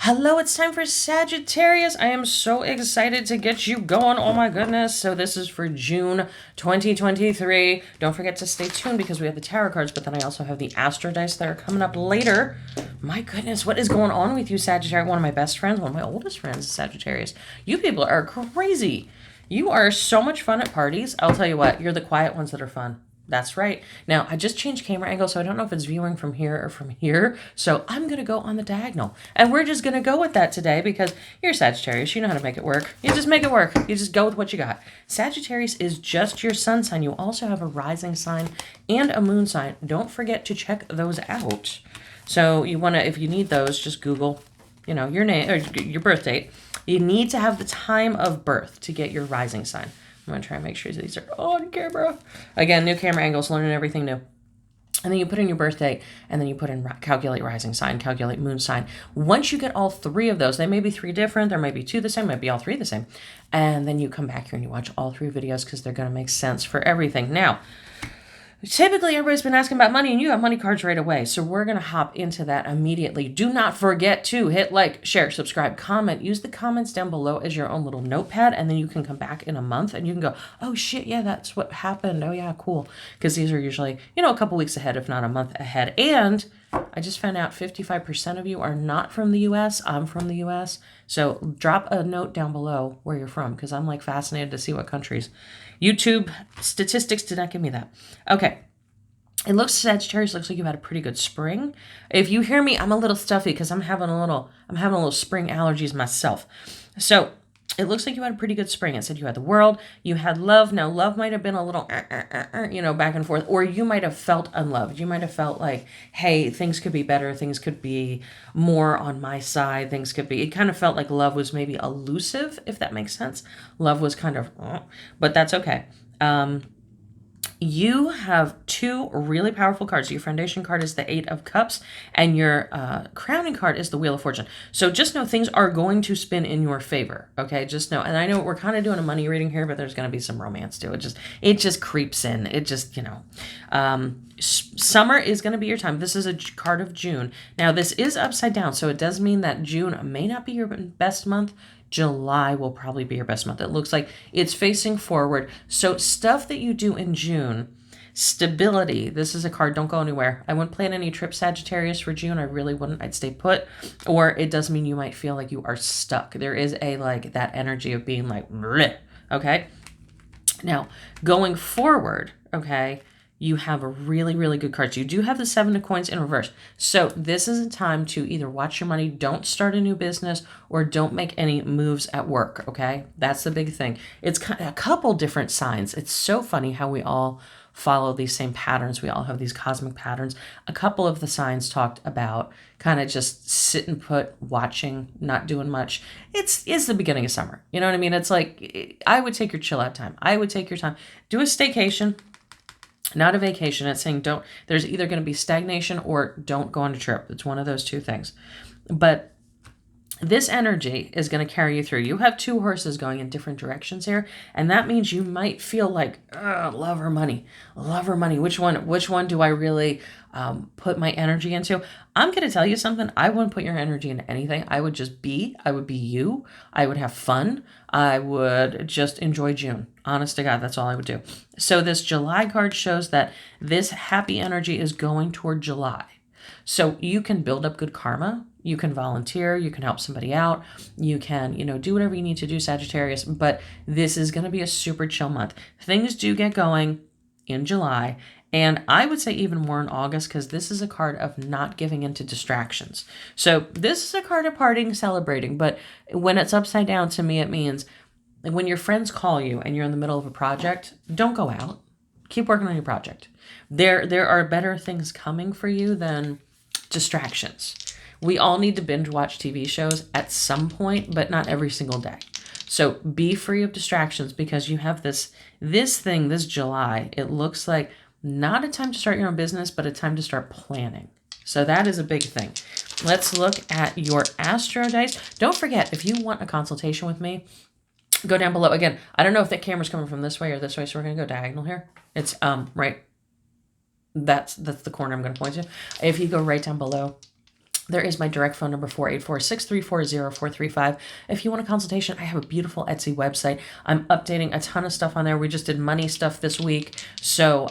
Hello, it's time for Sagittarius. I am so excited to get you going. Oh my goodness. So this is for June 2023. Don't forget to stay tuned because we have the tarot cards, but then I also have the astro dice that are coming up later. My goodness, what is going on with you, Sagittarius? One of my best friends, one of my oldest friends is Sagittarius. You people are crazy. You are so much fun at parties. I'll tell you what, you're the quiet ones that are fun. That's right. Now, I just changed camera angle, so I don't know if it's viewing from here or from here. So I'm going to go on the diagonal. And we're just going to go with that today because you're Sagittarius. You know how to make it work. You just make it work. You just go with what you got. Sagittarius is just your sun sign. You also have a rising sign and a moon sign. Don't forget to check those out. So you want to, if you need those, just Google, your name or your birth date. You need to have the time of birth to get your rising sign. I'm going to try and make sure these are on camera. Again, new camera angles, learning everything new. And then you put in your birthday, and then you put in calculate rising sign, calculate moon sign. Once you get all three of those, they may be three different, there may be two the same, might be all three the same. And then you come back here and you watch all three videos because they're going to make sense for everything. Now, typically, everybody's been asking about money, and you got money cards right away. So we're going to hop into that immediately. Do not forget to hit like, share, subscribe, comment. Use the comments down below as your own little notepad, and then you can come back in a month, and you can go, oh, shit, yeah, that's what happened. Oh, yeah, cool. Because these are usually, a couple weeks ahead, if not a month ahead. And I just found out 55% of you are not from the U.S. I'm from the U.S. So drop a note down below where you're from, because I'm fascinated to see what countries. YouTube statistics did not give me that. Okay. It looks, Sagittarius, looks like you had a pretty good spring. If you hear me, I'm a little stuffy because I'm having a little spring allergies myself. So it looks like you had a pretty good spring. It said you had the world, you had love. Now, love might have been a little, back and forth, or you might have felt unloved. You might have felt like, hey, things could be better. Things could be more on my side. It kind of felt like love was maybe elusive, if that makes sense. Love was kind of, but that's okay. You have two really powerful cards. Your foundation card is the Eight of Cups, and your crowning card is the Wheel of Fortune. So just know things are going to spin in your favor, okay? Just know, and I know we're kind of doing a money reading here, but there's going to be some romance too. It just creeps in. It just, summer is going to be your time. This is a card of June. Now, this is upside down, so it does mean that June may not be your best month. July will probably be your best month. It looks like it's facing forward. So stuff that you do in June, stability. This is a card, don't go anywhere. I wouldn't plan any trips, Sagittarius, for June. I really wouldn't. I'd stay put. Or it does mean you might feel like you are stuck. There is that energy of being like, bleh, okay? Now, going forward, okay, you have a really, really good card. You do have the Seven of Coins in reverse. So this is a time to either watch your money, don't start a new business, or don't make any moves at work, okay? That's the big thing. It's a couple different signs. It's so funny how we all follow these same patterns. We all have these cosmic patterns. A couple of the signs talked about kind of just sitting put, watching, not doing much. It's the beginning of summer. You know what I mean? It's like, I would take your chill out time. I would take your time. Do a staycation. Not a vacation. It's saying there's either going to be stagnation or don't go on a trip. It's one of those two things. But this energy is going to carry you through. You have two horses going in different directions here. And that means you might feel like, love or money. Love or money. Which one do I really put my energy into? I'm going to tell you something. I wouldn't put your energy into anything. I would just be. I would be you. I would have fun. I would just enjoy June. Honest to God, that's all I would do. So this July card shows that this happy energy is going toward July. So you can build up good karma. You can volunteer. You can help somebody out. You can, do whatever you need to do, Sagittarius. But this is going to be a super chill month. Things do get going in July. And I would say even more in August, because this is a card of not giving into distractions. So this is a card of partying, celebrating. But when it's upside down, to me, it means when your friends call you and you're in the middle of a project, don't go out. Keep working on your project. There are better things coming for you than distractions. We all need to binge watch TV shows at some point, but not every single day. So be free of distractions because you have this July. It looks like not a time to start your own business, but a time to start planning. So that is a big thing. Let's look at your astro dice. Don't forget, if you want a consultation with me, go down below. Again, I don't know if that camera's coming from this way or this way, so we're going to go diagonal here. It's right. That's the corner I'm going to point to. If you go right down below, There is my direct phone number, 484-634-0435. If you want a consultation, I have a beautiful Etsy website. I'm updating a ton of stuff on there. We just did money stuff this week. So,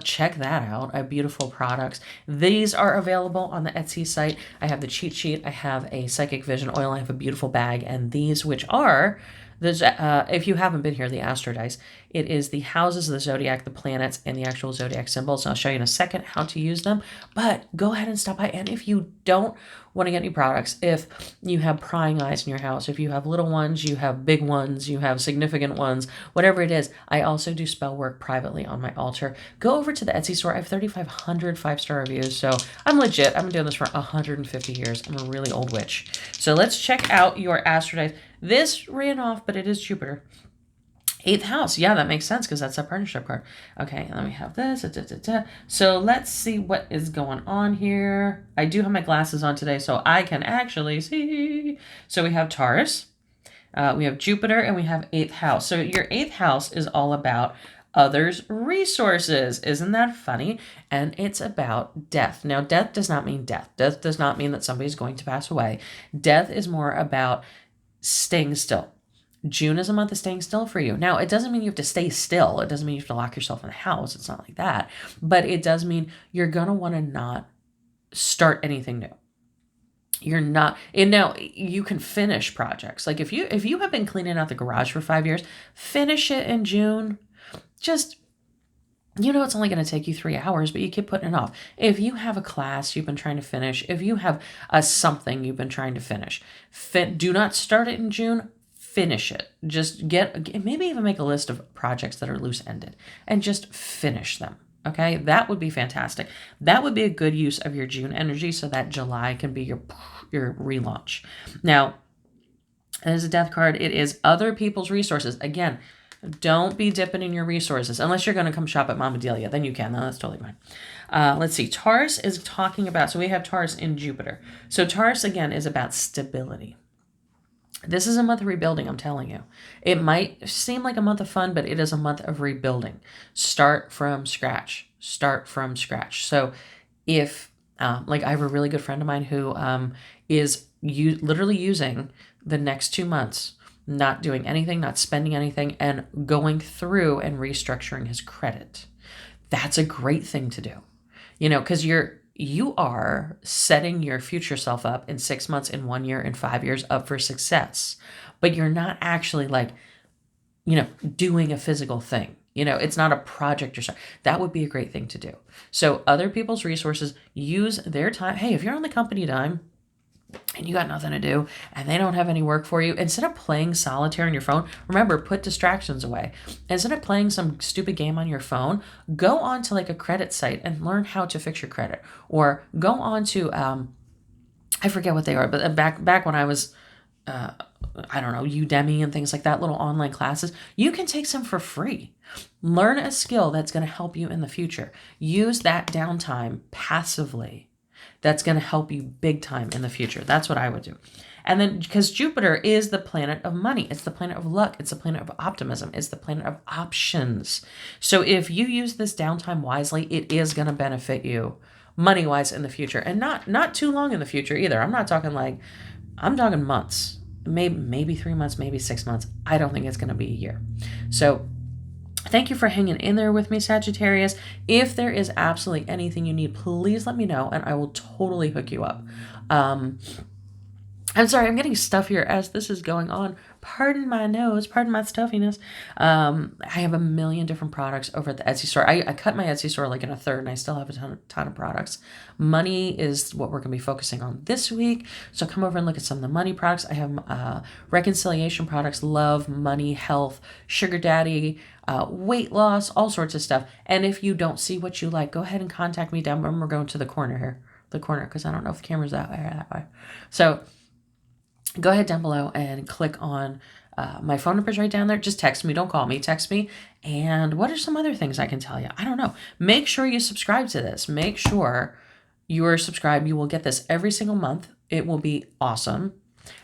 check that out. I have beautiful products. These are available on the Etsy site. I have the cheat sheet. I have a psychic vision oil. I have a beautiful bag. And these, which are... if you haven't been here, the Astro Dice, it is the houses of the zodiac, the planets, and the actual zodiac symbols. I'll show you in a second how to use them, but go ahead and stop by. And if you don't want to get any products, if you have prying eyes in your house, if you have little ones, you have big ones, you have significant ones, whatever it is, I also do spell work privately on my altar. Go over to the Etsy store. I have 3,500 5-star reviews, so I'm legit. I've been doing this for 150 years. I'm a really old witch. So let's check out your Astro Dice. This ran off, but it is Jupiter. 8th house. Yeah, that makes sense because that's a partnership card. Okay, let me have this. So let's see what is going on here. I do have my glasses on today, so I can actually see. So we have Taurus, we have Jupiter, and we have 8th house. So your 8th house is all about others' resources. Isn't that funny? And it's about death. Now, death does not mean death. Death does not mean that somebody's going to pass away. Death is more about staying still. June is a month of staying still for you. Now, it doesn't mean you have to stay still. It doesn't mean you have to lock yourself in the house. It's not like that. But it does mean you're going to want to not start anything new. You're not, and now you can finish projects. Like if you have been cleaning out the garage for 5 years, finish it in June. Just, it's only going to take you 3 hours, but you keep putting it off. If you have a class you've been trying to finish, if you have something you've been trying to finish, do not start it in June. Finish it. Just maybe even make a list of projects that are loose-ended and just finish them. Okay, that would be fantastic. That would be a good use of your June energy so that July can be your relaunch. Now, as a death card, it is other people's resources. Again, don't be dipping in your resources unless you're going to come shop at Moma Delia. Then you can. No, that's totally fine. Let's see. Taurus is talking about, so we have Taurus in Jupiter. So Taurus, again, is about stability. This is a month of rebuilding, I'm telling you. It might seem like a month of fun, but it is a month of rebuilding. Start from scratch. Start from scratch. So if, I have a really good friend of mine who is literally using the next 2 months, not doing anything, not spending anything, and going through and restructuring his credit. That's a great thing to do. Because you are setting your future self up in 6 months, in 1 year, in 5 years up for success. But you're not actually doing a physical thing. It's not a project or something. That would be a great thing to do. So other people's resources, use their time. Hey, if you're on the company dime and you got nothing to do and they don't have any work for you, instead of playing solitaire on your phone, remember, put distractions away. Instead of playing some stupid game on your phone, go on to a credit site and learn how to fix your credit. Or go on to, I forget what they are, but back when I was, Udemy and things like that, little online classes, you can take some for free. Learn a skill that's going to help you in the future. Use that downtime passively. That's going to help you big time in the future. That's what I would do. And then, because Jupiter is the planet of money, it's the planet of luck, it's the planet of optimism, it's the planet of options. So if you use this downtime wisely, it is going to benefit you money-wise in the future. And not too long in the future either. I'm talking months. Maybe 3 months, maybe 6 months. I don't think it's going to be a year. So thank you for hanging in there with me, Sagittarius. If there is absolutely anything you need, please let me know and I will totally hook you up. I'm sorry, I'm getting stuffier as this is going on. Pardon my nose, pardon my stuffiness. I have a million different products over at the Etsy store. I cut my Etsy store in a third and I still have a ton of products. Money is what we're going to be focusing on this week. So come over and look at some of the money products. I have reconciliation products, love, money, health, sugar daddy, weight loss, all sorts of stuff. And if you don't see what you like, go ahead and contact me down. We're going to the corner here. Because I don't know if the camera's that way or that way. So go ahead down below and click on my phone number's right down there. Just text me. Don't call me. Text me. And what are some other things I can tell you? I don't know. Make sure you subscribe to this. Make sure you are subscribed. You will get this every single month. It will be awesome.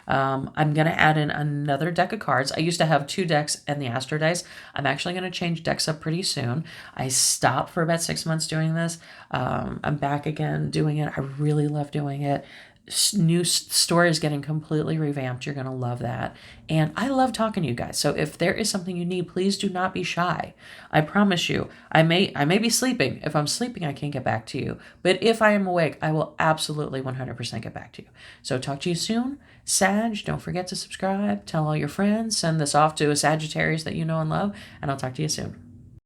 I'm going to add in another deck of cards. I used to have 2 decks and the Astro dice. I'm actually going to change decks up pretty soon. I stopped for about 6 months doing this. I'm back again doing it. I really love doing it. New story is getting completely revamped. You're going to love that. And I love talking to you guys. So if there is something you need, please do not be shy. I promise you, I may be sleeping. If I'm sleeping, I can't get back to you. But if I am awake, I will absolutely 100% get back to you. So talk to you soon. Sag, don't forget to subscribe. Tell all your friends. Send this off to a Sagittarius that you know and love. And I'll talk to you soon.